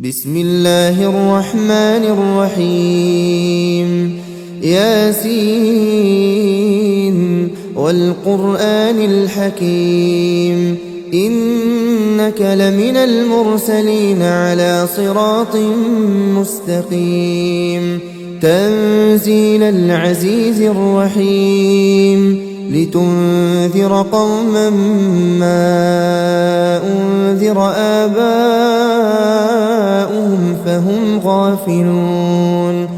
بسم الله الرحمن الرحيم ياسين والقرآن الحكيم إنك لمن المرسلين على صراط مستقيم تنزيل العزيز الرحيم لتنذر قوما ما أنذر آباؤهم فهم غافلون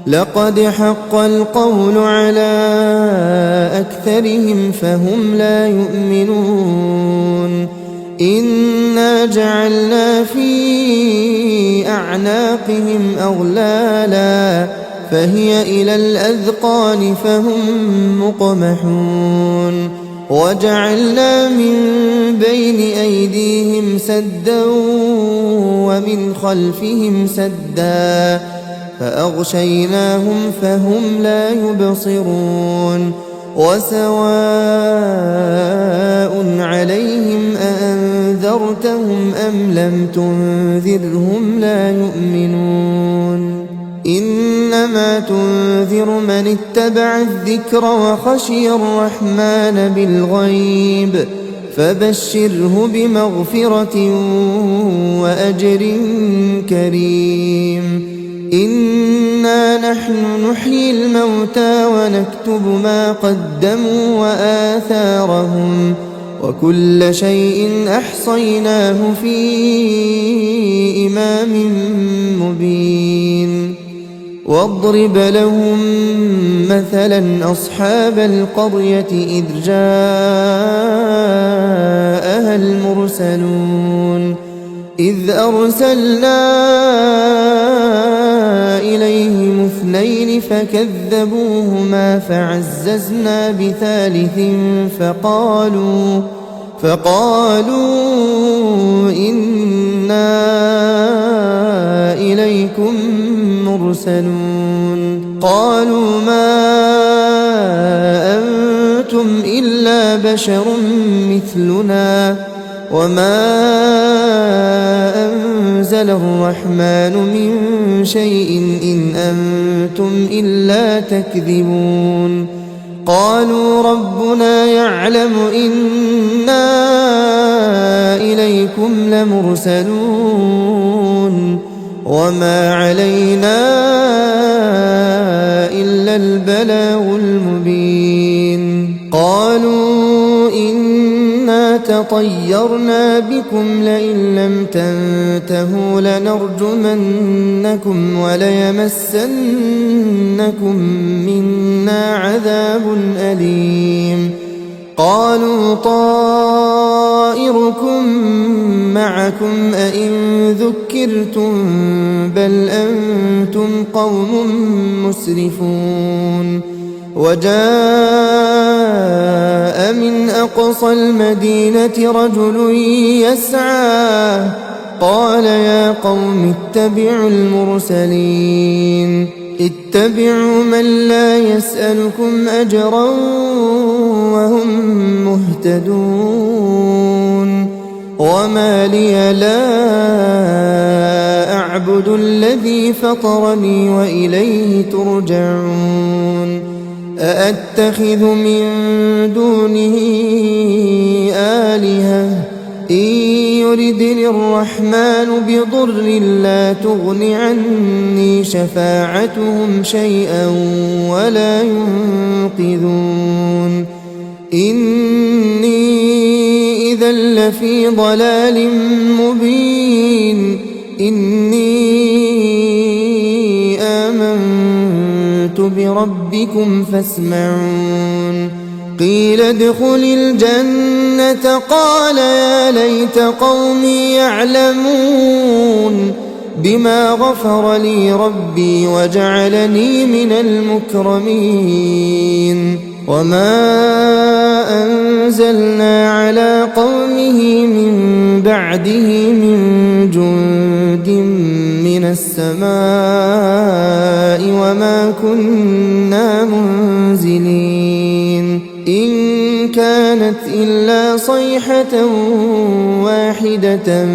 لقد حق القول على أكثرهم فهم لا يؤمنون إنا جعلنا في أعناقهم أغلالا فهي إلى الأذقان فهم مقمحون وجعلنا من بين أيديهم سدا ومن خلفهم سدا فأغشيناهم فهم لا يبصرون وسواء عليهم أأنذرتهم أم لم تنذرهم لا يؤمنون إنما تنذر من اتبع الذكر وخشي الرحمن بالغيب فبشره بمغفرة وأجر كريم إنا نحن نحيي الموتى ونكتب ما قدموا وآثارهم وكل شيء أحصيناه في إمام مبين واضرب لهم مثلا أصحاب القرية إذ جاءها المرسلون إذ أرسلنا إليهم اثنين فكذبوهما فعززنا بثالث فقالوا إنا إليكم مرسلون قالوا ما أنتم إلا بشر مثلنا وما أنزل الرحمن من شيء إن أنتم إلا تكذبون قالوا ربنا يعلم إنا إليكم لمرسلون وما علينا إلا البلاغ المبين قالوا إنا تطيرنا بكم لئن لم تنتهوا لنرجمنكم وليمسنكم منا عذاب أليم قالوا طائركم معكم أئن ذكرتم بل أنتم قوم مسرفون وجاء من أقصى المدينة رجل يسعى قال يا قوم اتبعوا المرسلين اتبعوا من لا يسألكم أجرا وهم مهتدون وما لي لا أعبد الذي فطرني وإليه ترجعون أأتخذ من دونه آلهة إن يردني الرحمن بضر لا تغن عني شفاعتهم شيئا ولا ينقذون إني إذا لفي ضلال مبين إني آمنت بربكم فاسمعون قيل ادخل الجنة قال يا ليت قومي يعلمون بما غفر لي ربي وجعلني من المكرمين وما أنزلنا على قومه من بعده من جند من السماء وما كنا منزلين إن كانت إلا صيحة واحدة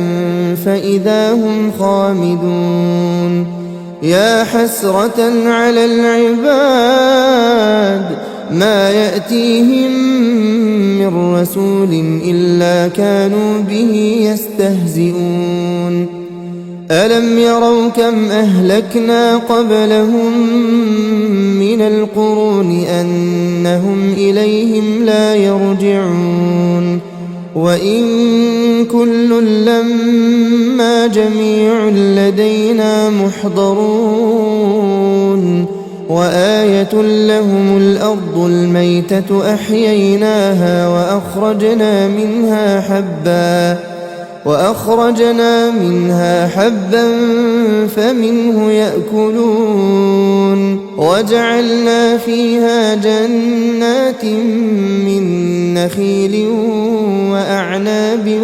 فإذا هم خامدون يا حسرة على العباد ما يأتيهم من رسول إلا كانوا به يستهزئون ألم يروا كم أهلكنا قبلهم من القرون أنهم إليهم لا يرجعون وإن كل لما جميع لدينا محضرون وآية لهم الأرض الميتة أحييناها وأخرجنا منها حبا فمنه يأكلون وجعلنا فيها جنات من نخيل وأعناب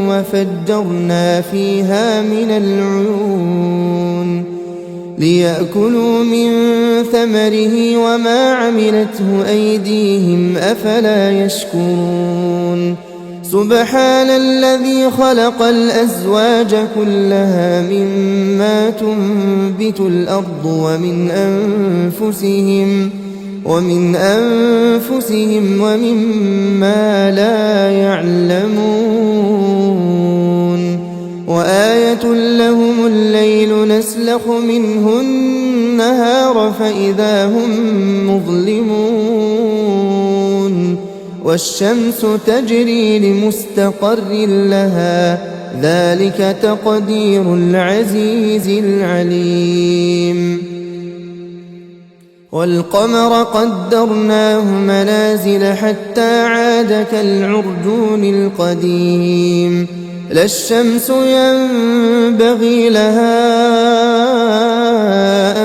وفجرنا فيها من العيون ليأكلوا من ثمره وما عملته أيديهم أفلا يشكرون سبحان الذي خلق الأزواج كلها مما تنبت الأرض ومن أنفسهم ومما لا يعلمون وآية لهم الليل نسلخ منه النهار فإذا هم مظلمون والشمس تجري لمستقر لها ذلك تقدير العزيز العليم والقمر قدرناه منازل حتى عاد كالعرجون القديم لا الشمس ينبغي لها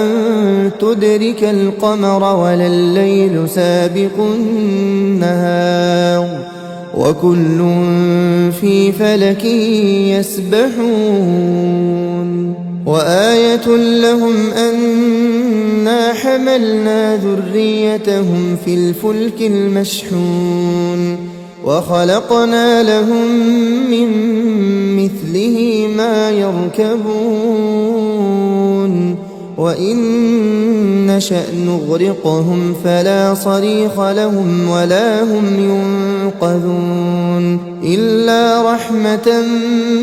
أن تدرك القمر ولا الليل سابق النهار وكل في فلك يسبحون وآية لهم أنا حملنا ذريتهم في الفلك المشحون وخلقنا لهم من مثله ما يركبون وإن نشأ نغرقهم فلا صريخ لهم ولا هم ينقذون إلا رحمة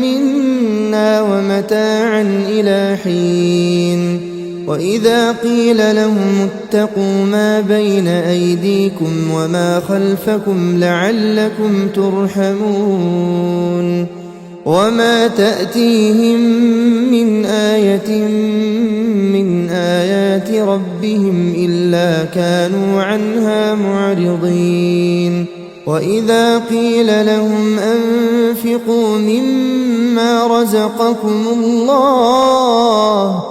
منا ومتاعا إلى حين وإذا قيل لهم اتقوا ما بين أيديكم وما خلفكم لعلكم ترحمون وما تأتيهم من آية من آيات ربهم إلا كانوا عنها معرضين وإذا قيل لهم أنفقوا مما رزقكم الله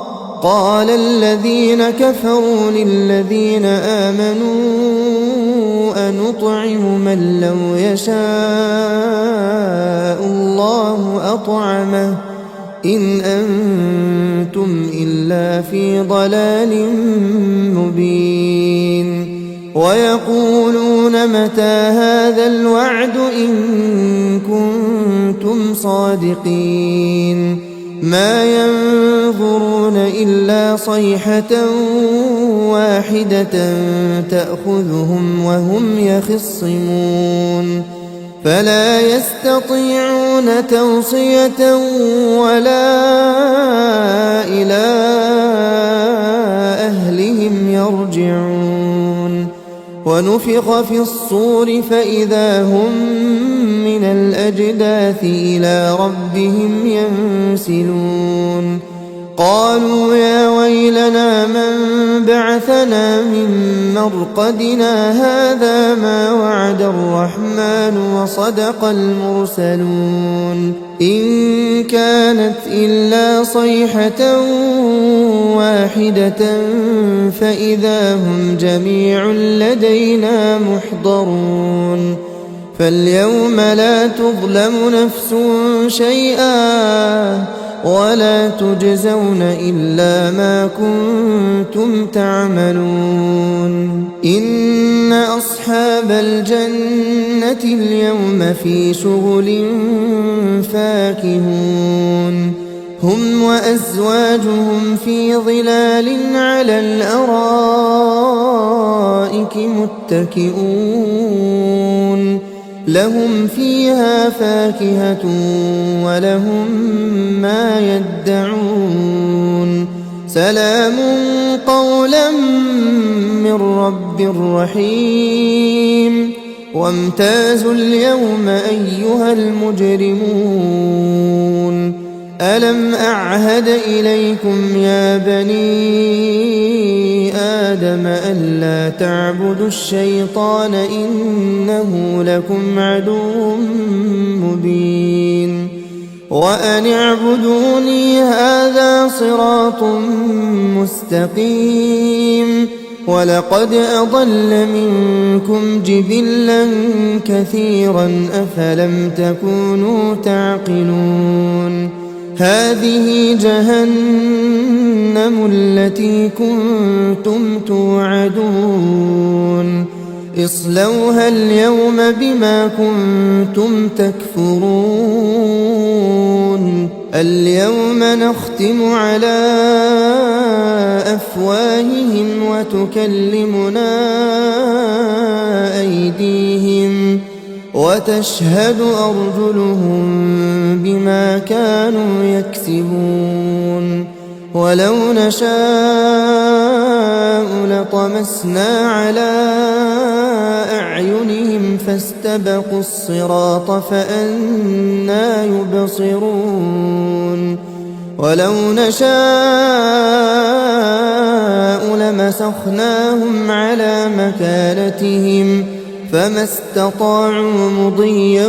قال الذين كفروا للذين آمنوا أنطعم من لو يشاء الله أطعمه إن أنتم إلا في ضلال مبين ويقولون متى هذا الوعد إن كنتم صادقين ما ينظرون إلا صيحة واحدة تأخذهم وهم يخصمون فلا يستطيعون توصية ولا إلى أهلهم يرجعون ونفخ في الصور فإذا هم من الأجداث إلى ربهم ينسلون قالوا يا ويلنا من بعثنا من مرقدنا هذا ما وعد الرحمن وصدق المرسلون إن كانت إلا صيحة واحدة فإذا هم جميع لدينا محضرون فاليوم لا تظلم نفس شيئا ولا تجزون إلا ما كنتم تعملون إن أصحاب الجنة الجنة اليوم في شغل فاكهون هم وأزواجهم في ظلال على الأرائك متكئون لهم فيها فاكهة ولهم ما يدعون سلام قولا من رب رحيم وامتازوا اليوم أيها المجرمون ألم أعهد إليكم يا بني آدم ألا تعبدوا الشيطان إنه لكم عدو مبين وأن اعبدوني هذا صراط مستقيم ولقد أضل منكم جبلا كثيرا أفلم تكونوا تعقلون هذه جهنم التي كنتم توعدون اصلوها اليوم بما كنتم تكفرون اليوم نختم على أفواههم وتكلمنا أيديهم وتشهد أرجلهم بما كانوا يكسبون ولو نشاء لطمسنا على أعينهم فاستبقوا الصراط فأنى يبصرون ولو نشاء لمسخناهم على مكانتهم فما استطاعوا مضيا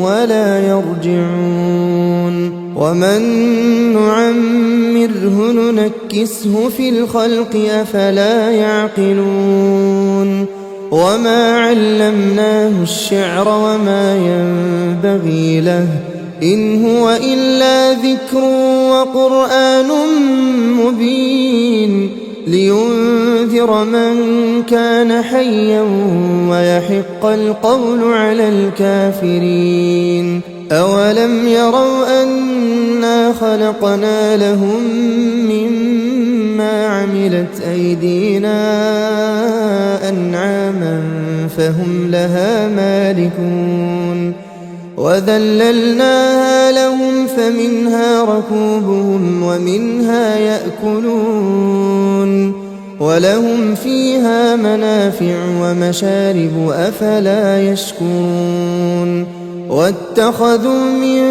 ولا يرجعون ومن نعمره ننكسه في الخلق أفلا يعقلون وما علمناه الشعر وما ينبغي له إن هو إلا ذكر وقرآن مبين لينذر من كان حيا ويحق القول على الكافرين أولم يروا أنا خلقنا لهم مما عملت أيدينا أنعاما فهم لها مالكون وذللناها لهم فمنها ركوبهم ومنها يأكلون ولهم فيها منافع ومشارب أفلا يشكرون واتخذوا من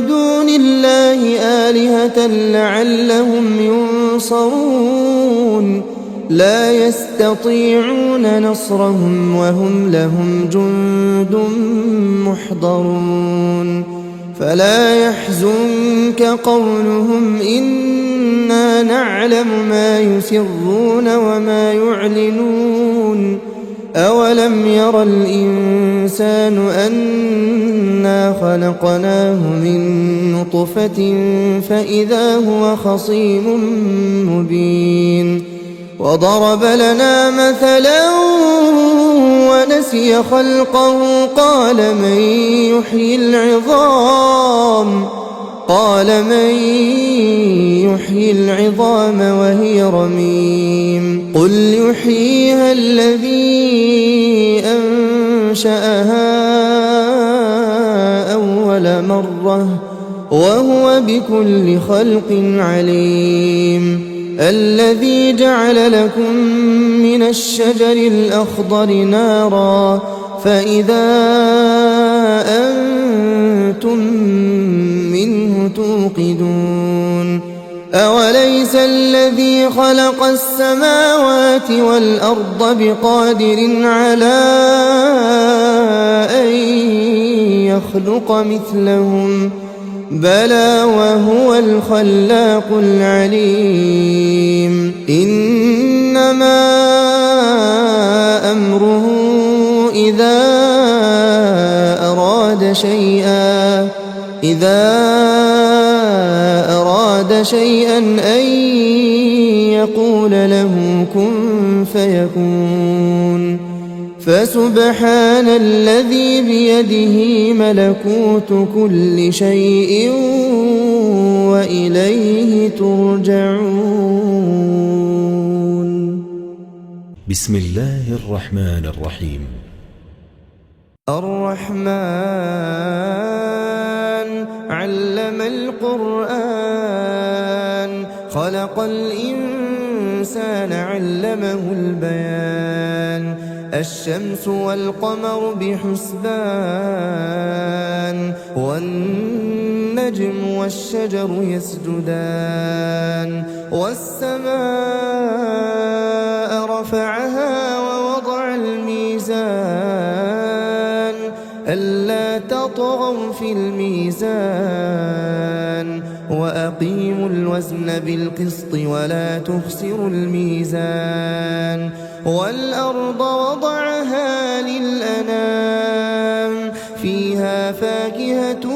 دون الله آلهة لعلهم ينصرون لا يستطيعون نصرهم وهم لهم جند محضرون فلا يحزنك قولهم إنا نعلم ما يسرون وما يعلنون أولم ير الإنسان أنا خلقناه من نطفة فإذا هو خصيم مبين وضرب لنا مثلا ونسي خلقه قال من يحيي العظام وهي رميم قل يحييها الذي أنشأها أول مرة وهو بكل خلق عليم الذي جعل لكم من الشجر الأخضر نارا فإذا أنتم منه توقدون أوليس الذي خلق السماوات والأرض بقادر على أن يخلق مثلهم بلى وهو الخلاق العليم إنما أمره إذا أراد شيئا أن يقول له كن فيكون فسبحان الذي بيده ملكوت كل شيء وإليه ترجعون. بسم الله الرحمن الرحيم. الرحمن علم القرآن خلق الإنسان علمه البيان الشمس والقمر بحسبان والنجم والشجر يسجدان والسماء رفعها ووضع الميزان ألا تطغوا في الميزان وأقيموا الوزن بالقسط ولا تخسروا الميزان والأرض وضعها للأنام فيها فاكهة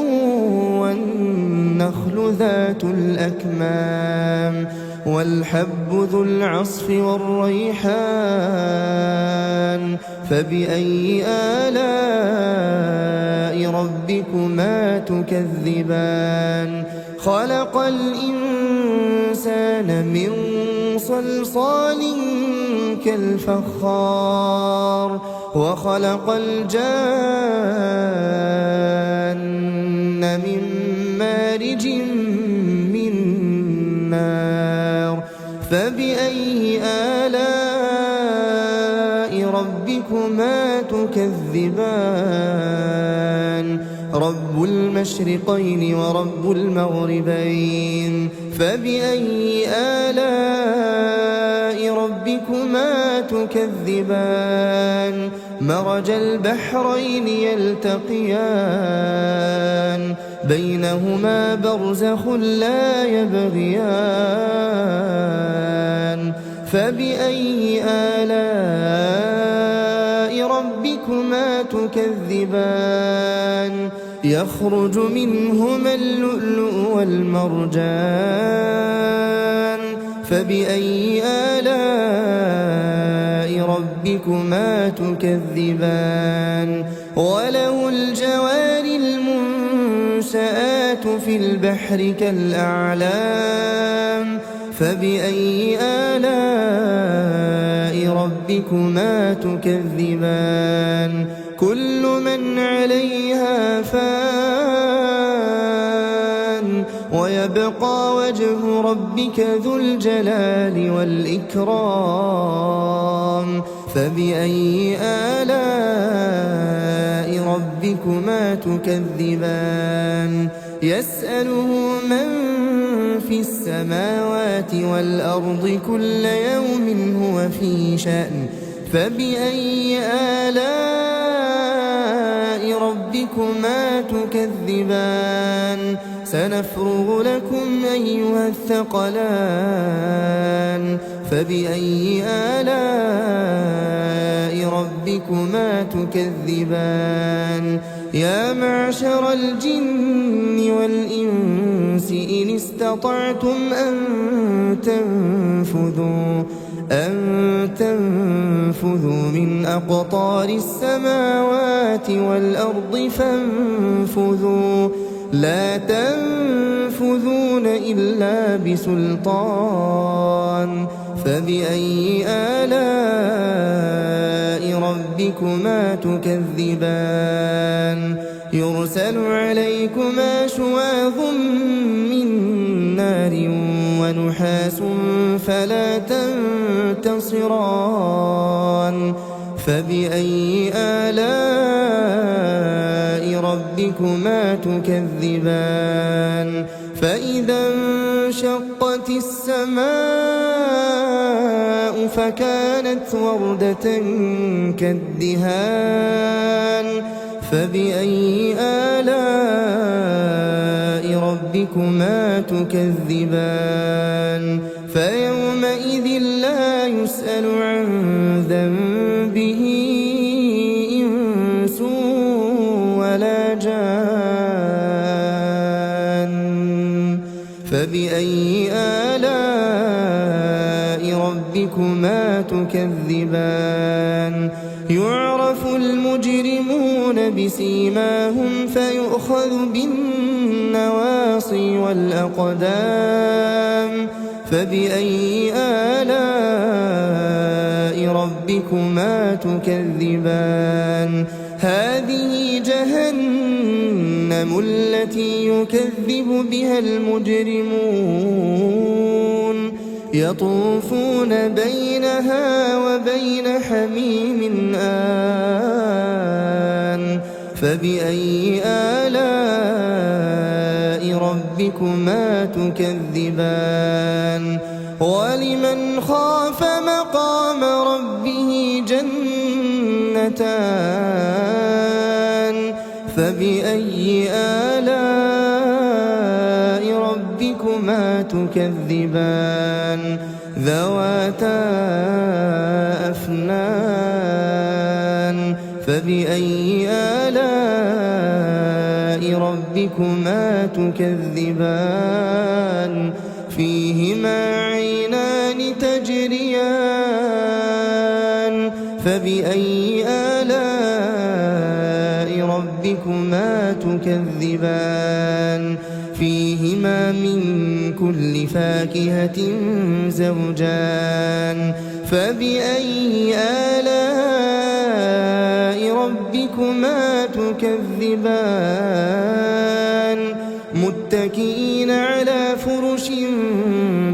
والنخل ذات الأكمام والحب ذو العصف والريحان فبأي آلاء ربكما تكذبان خلق الإنسان من صلصال كالفخار وخلق الجان من مارج من نار فبأي آلاء ربكما تكذبان رب المشرقين ورب المغربين فبأي آلاء ربكما تكذبان مرج البحرين يلتقيان بينهما برزخ لا يبغيان فبأي آلاء ربكما تكذبان يخرج منهما اللؤلؤ والمرجان فبأي آلاء ربكما تكذبان وله الجوار المنشآت في البحر كالأعلام فبأي آلاء ربكما تكذبان كل من عليها فان ويبقى وجه ربك ذو الجلال والإكرام فبأي آلاء ربكما تكذبان يسأله من في السماوات والأرض كل يوم هو في شأن فبأي آلاء ربكما تكذبان سنفرغ لكم أيها الثقلان فبأي آلاء ربكما تكذبان يا معشر الجن والإنس إن استطعتم أن تنفذوا من أقطار السماوات والأرض فانفذوا لا تنفذون إلا بسلطان فبأي آلاء ربكما تكذبان يرسل عليكما شواظ من نار ونحاس فلا تنتصران فبأي آلاء ربكما تكذبان فإذا انشقت السماء فكانت وردة كالدهان فبأي آلاء ربكما تكذبان فيومئذ لا يسأل عن ذنبه إنس ولا جان فبأي آلاء ربكما تكذبان يعرف المجرمون بسيماهم فيؤخذ بالنواصي والأقدام فبأي آلاء ربكما تكذبان هذه جهنم التي يكذب بها المجرمون يطوفون بينها وبين حميم آن فبأي آلاء ربكما تكذبان ولمن خاف مقام ربه جنتان فبأي آلاء ربكما تكذبان ذواتا أفنان فبأي آلاء ربكما تكذبان فيهما عينان تجريان فبأي آلاء ربكما تكذبان فيهما من كل فاكهة زوجان فبأي آلاء ربكما تكذبان متكئين على فرش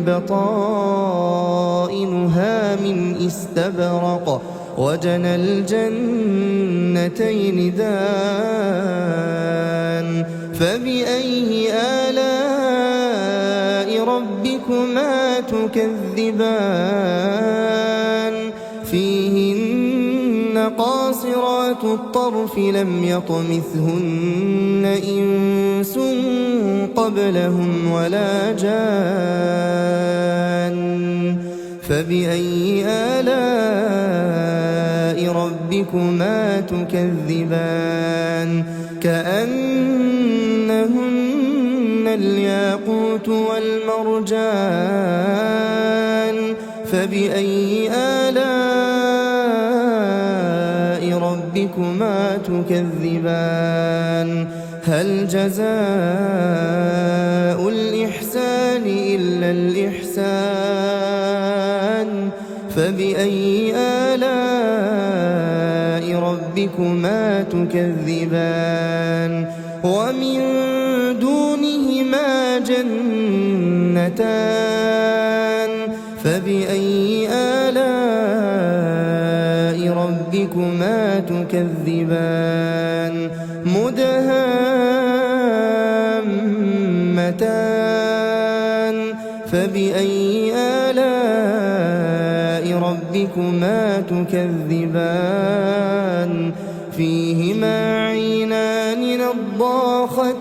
بطائنها من استبرق وجنى الجنتين دان فبأي آلاء ربكما تكذبان فيهن قاصرات الطرف لم يطمثهن إنس قبلهم ولا جان فبأي آلاء ربكما تكذبان كأنهن الياقوت والمرجان فبأي آلاء ربكما تكذبان هل جزاء الإحسان إلا الإحسان فبأي آلاء ربكما تكذبان ومن دونهما جنتان فبأي آلاء ربكما تكذبان مدهامتان فبأي آلاء ربكما تكذبان فيهما عينان نضاختان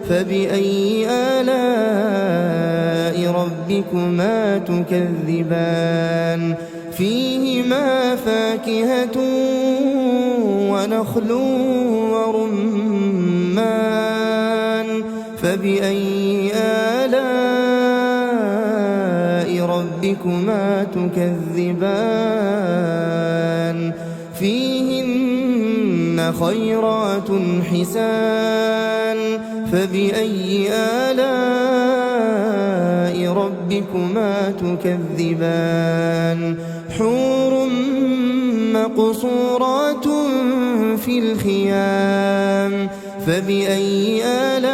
فبأي آلاء ربكما تكذبان فيهما فاكهة ونخل ورمان فبأي آلاء ربكما تكذبان فيهن خيرات حسان فبأي آلاء ربكما تكذبان حور مقصورات في الخيام فبأي آلاء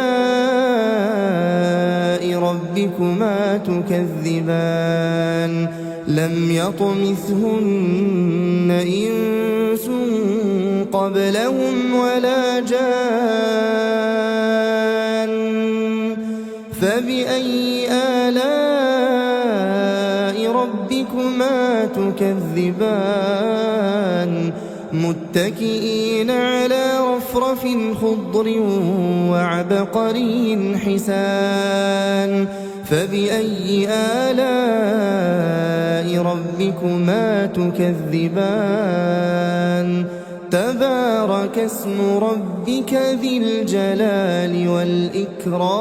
ربكما تكذبان لم يطمثهن إنس قبلهم ولا جان فبأي آلاء ربكما تكذبان متكئين على رفرف خضر وعبقري حسان فبأي آلاء ربكما تكذبان تبارك اسم ربك ذي الجلال والإكرام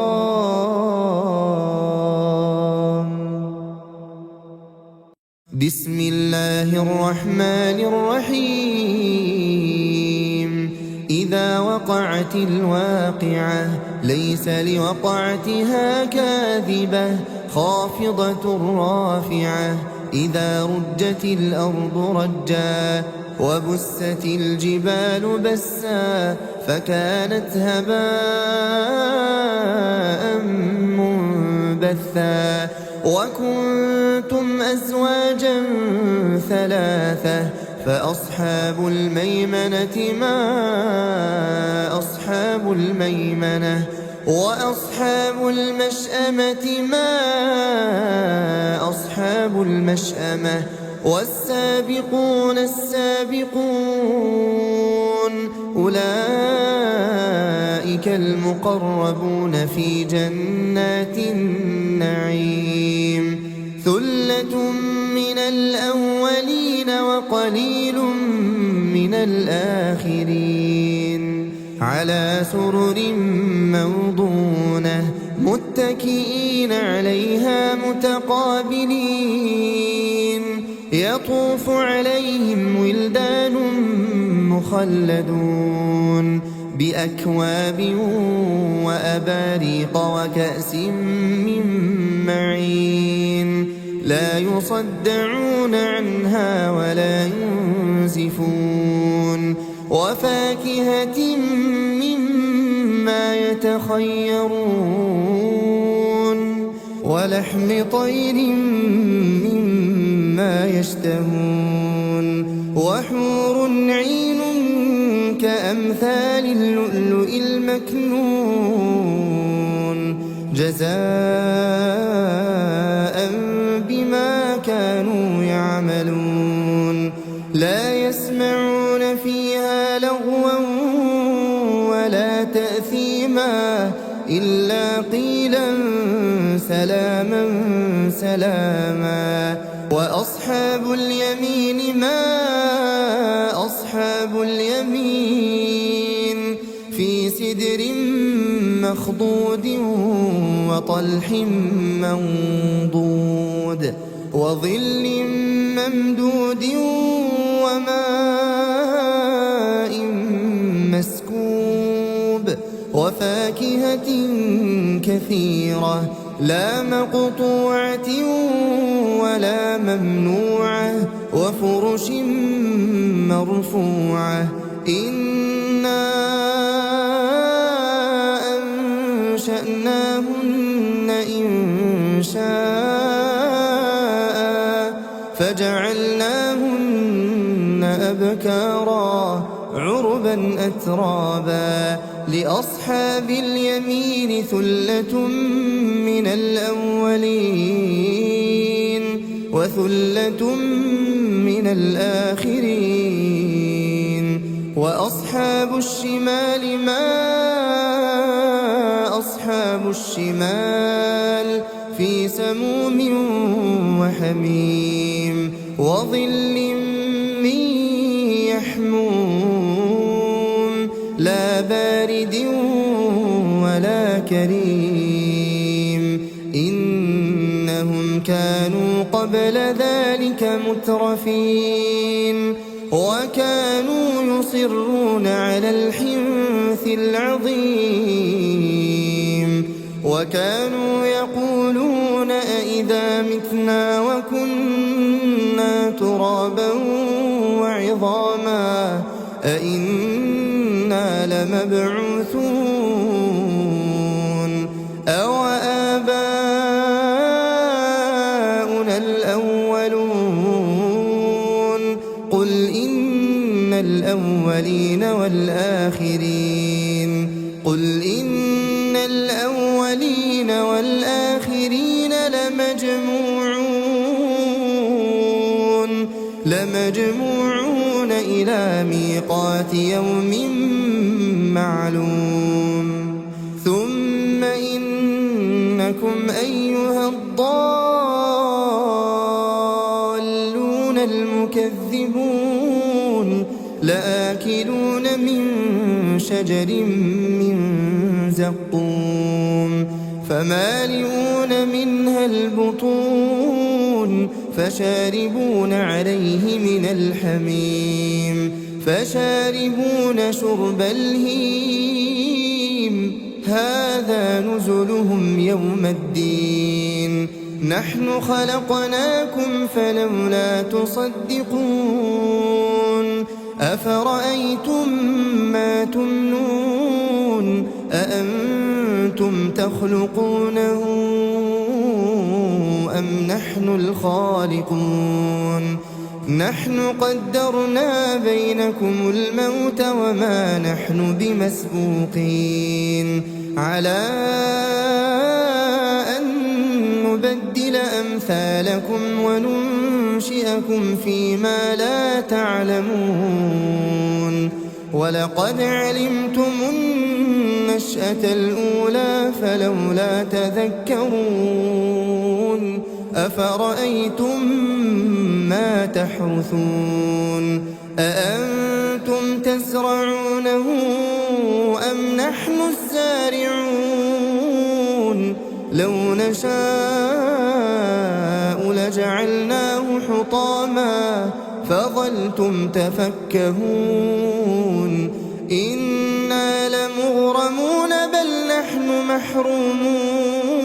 بسم الله الرحمن الرحيم إذا وقعت الواقعة ليس لوقعتها كاذبة خافضة رافعة إذا رجت الأرض رجا وبست الجبال بسا فكانت هباء منبثا وكنتم أزواجا ثلاثة فأصحاب الميمنة ما أصحاب الميمنة وأصحاب المشأمة ما أصحاب المشأمة والسابقون السابقون أولئك المقربون في جنات النعيم ثلة من الأولين وقليل من الآخرين على سرر موضونة متكئين عليها متقابلين يطوف عليهم ولدان مخلدون بأكواب وأباريق وكأس من معين لا يصدعون عنها ولا ينزفون وفاكهة مما يتخيرون ولحم طير مما يشتهون وحور عين كأمثال اللؤلؤ المكنون جزاء بما كانوا يعملون لا يسمعون فيها لغوا ولا تأثيما إلا قيلا سلاما سلاما وأصحاب اليمين ما أصحاب اليمين في سدر مخضود وطلح منضود وظل ممدود وماء مسكوب وفاكهة كثيرة لا مقطوعة ولا ممنوعة وفرش مرفوعة إنا أنشأناهن إنشاء فجعلناهن أبكارا عربا أترابا لأصحاب اليمين ثلة من الأولين وثلة من الآخرين وأصحاب الشمال ما أصحاب الشمال في سموم وحميم وظل من يحموم لا بارد ولا كريم إنهم كانوا قبل ذلك مترفين وكانوا يصرون على الحنث العظيم وكانوا يقولون أئذا متنا وكنا ترابا وعظاما أئنا لمبعوثون أو آباؤنا الأولون قل إن الأولين والآخرين قل إن الأولين والآخرين لمجموعون إلى ميقات يوم معلوم ثم إنكم أيها الضالون المكذبون لآكلون من شجر من زقوم فمالئون منها البطون فشاربون عليه من الحميم فشاربون شرب الهيم هذا نزلهم يوم الدين نحن خلقناكم فلولا تصدقون أفرأيتم ما تمنون أأنتم تخلقونه أم نحن الخالقون نحن قدرنا بينكم الموت وما نحن بمسبوقين على أن نبدل أمثالكم وننشئكم فيما لا تعلمون ولقد علمتم النشأة الأولى فلولا تذكرون أفرأيتم ما تحرثون أأنتم تزرعونه أم نحن الزارعون لو نشاء لجعلناه حطاما فظلتم تفكهون إنا لمغرمون بل نحن محرومون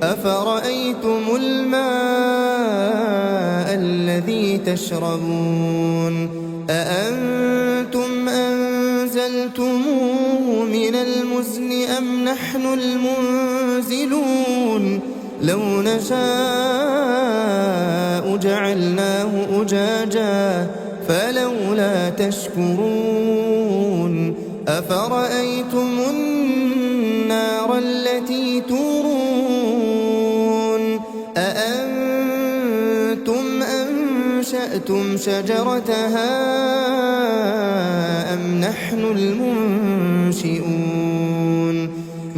أفرأيتم الماء الذي تشربون أأنتم أنزلتموه من المزن أم نحن المنزلون لو نشاء جعلناه أجاجا فلولا تشكرون أفرأيتم النار التي تورون أأنتم أنشأتم شجرتها أم نحن المنشئون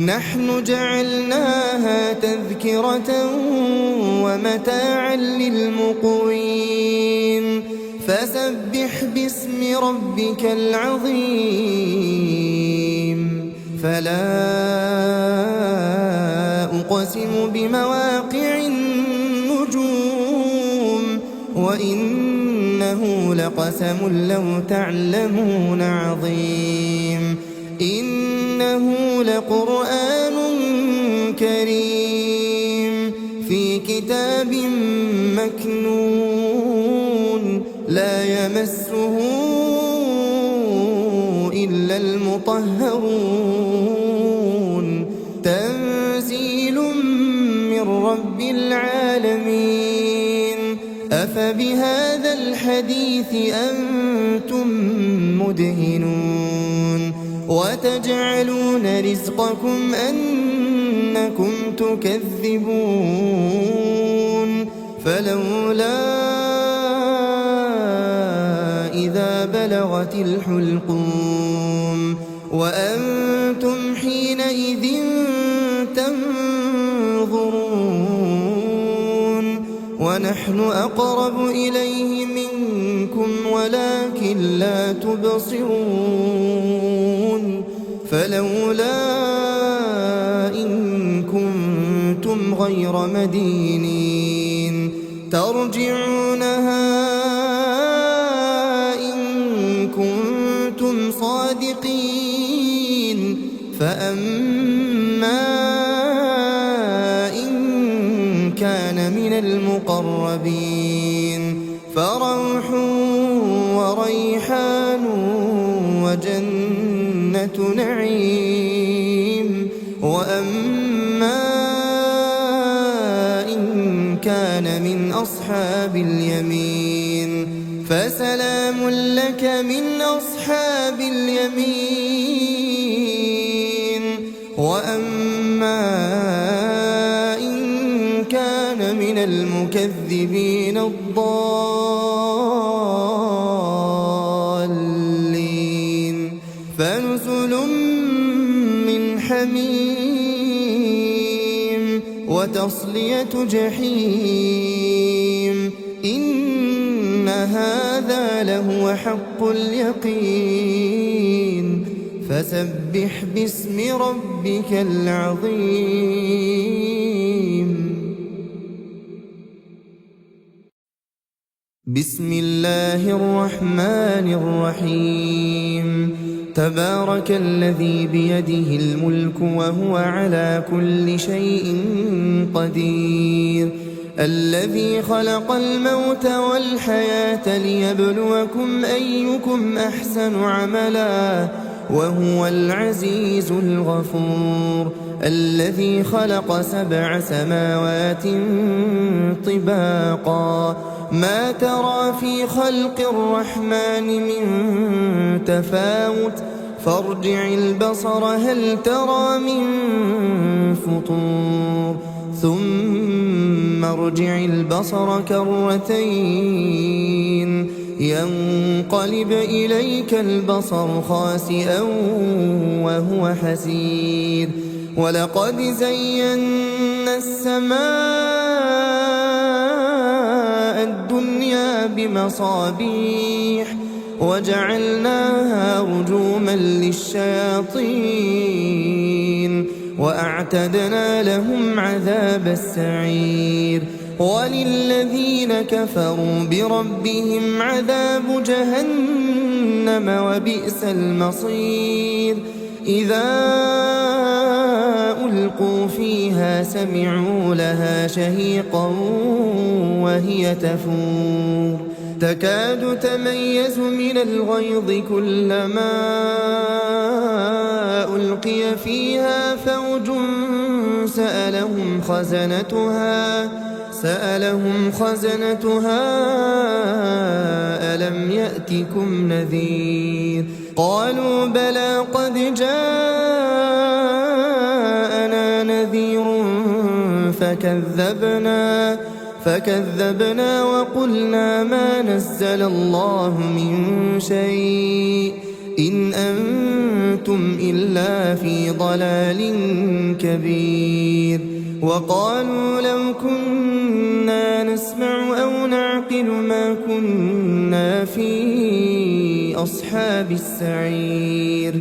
نحن جعلناها تذكرة ومتاعا للمقوين فسبح باسم ربك العظيم فلا أقسم بمواقع النجوم وإنه لقسم لو تعلمون عظيم إنه لقرآن كريم في كتاب مكنون لا يمسه إلا المطهرون تنزيل من رب العالمين أفبهذا الحديث أنتم مدهنون وتجعلون رزقكم أنكم تكذبون فلولا إذا بلغت الحلقوم وأنتم حينئذ تنظرون ونحن أقرب إليه منكم ولكن لا تبصرون فلولا إن كنتم غير مدينين ترجعونها إن كنتم صادقين فأما إن كان من المقربين فروح وريحان وجنة نعيم وأما إن كان من أصحاب اليمين فسلام لك من أصحاب اليمين وأما إن كان من المكذبين الضالين فنزل من حميم وتصلية جحيم إن هذا لهو حق اليقين فسبح باسم ربك العظيم. بسم الله الرحمن الرحيم. تبارك الذي بيده الملك وهو على كل شيء قدير، الذي خلق الموت والحياة ليبلوكم أيكم أحسن عملا وهو العزيز الغفور، الذي خلق 7 سماوات طباقا ما ترى في خلق الرحمن من تفاوت فارجع البصر هل ترى من فطور ثم ارجع البصر كرتين ينقلب إليك البصر خاسئا وهو حسير، ولقد زينا السماء الدنيا بمصابيح وجعلناها رجوما للشياطين وأعتدنا لهم عذاب السعير، وللذين كفروا بربهم عذاب جهنم وبئس المصير. إذا ألقوا فيها سمعوا لها شهيقا وهي تفور تكاد تميز من الغيظ كلما ألقي فيها فوج سألهم خزنتها ألم يأتكم نذير؟ قالوا بلى قد جاءنا نذير فكذبنا وقلنا ما نزل الله من شيء إن أنتم إلا في ضلال كبير. وقالوا لو كنا نسمع أو نعقل ما كنا في أصحاب السعير،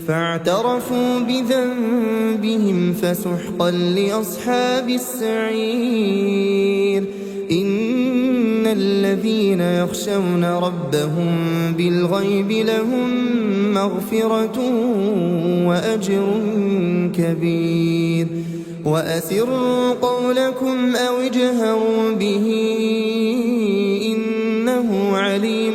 فاعترفوا بذنبهم فسحقا لأصحاب السعير. إن الذين يخشون ربهم بالغيب لهم مغفرة وأجر كبير. وأسروا قولكم أو اجهروا به إنه عليم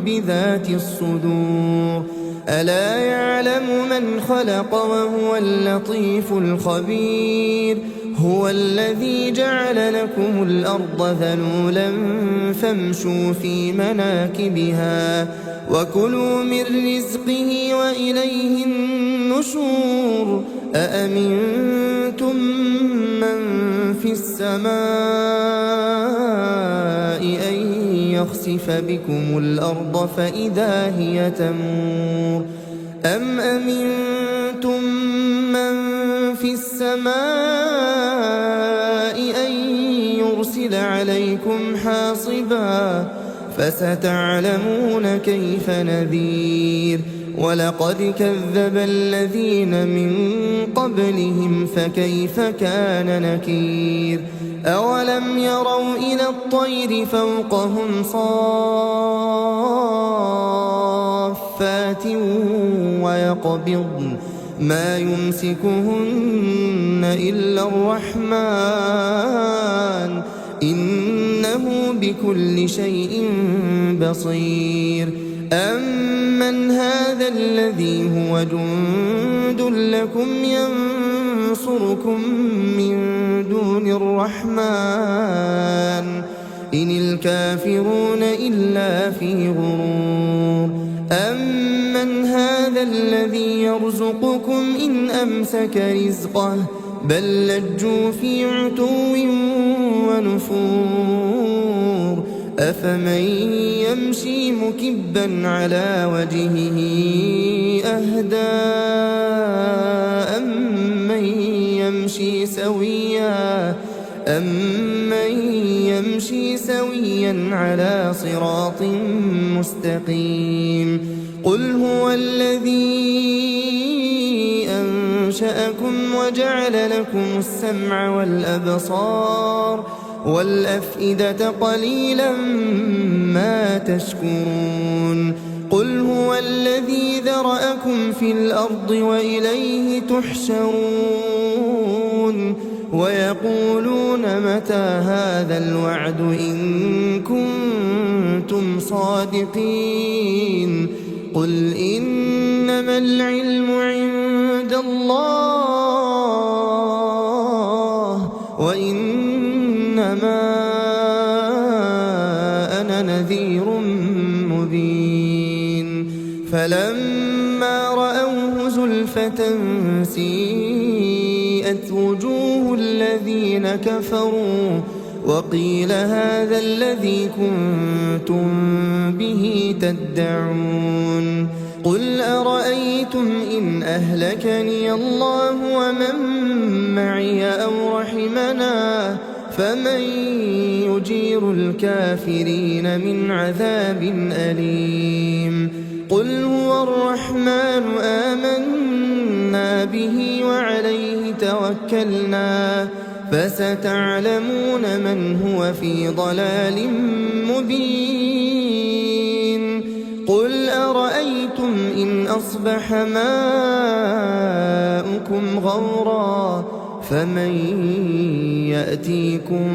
بذات الصدور. ألا يعلم من خلق وهو اللطيف الخبير. هو الذي جعل لكم الأرض ذلولا فامشوا في مناكبها وكلوا من رزقه وإليه النشور. أأمنتم من في السماء أن يخسف بكم الأرض فإذا هي تمور أم أمنتم من في السماء أن يرسل عليكم حاصبا فستعلمون كيف نذير. ولقد كذب الذين من قبلهم فكيف كان نكير. أولم يروا إلى الطير فوقهم صافات ويقبضن ما يمسكهن إلا الرحمن إنه بكل شيء بصير. أمن هذا الذي هو جند لكم ينصركم من دون الرحمن إن الكافرون إلا في غرور. أمن هذا الذي يرزقكم إن أمسك رزقه بل لجوا في عتو ونفور. أفمن يمشي مكبا على وجهه أهدى أمن يمشي سويا على صراط مستقيم. قل هو الذي أنشأكم وجعل لكم السمع والأبصار والأفئدة قليلا ما تشكرون قل هو الذي ذرأكم في الأرض وإليه تحشرون ويقولون متى هذا الوعد إن كنتم صادقين قل إنما العلم عند الله وإنما أنا نذير مبين فلما رأوه زلفة سيئت وجوه الذين كفروا وقيل هذا الذي كنتم به تدعون قل أرأيتم إن أهلكني الله ومن معي أو رحمنا فمن يجير الكافرين من عذاب أليم قل هو الرحمن آمنا به وعليه توكلنا فستعلمون من هو في ضلال مبين قل أرأيتم إن أصبح ماؤكم غورا فمن يأتيكم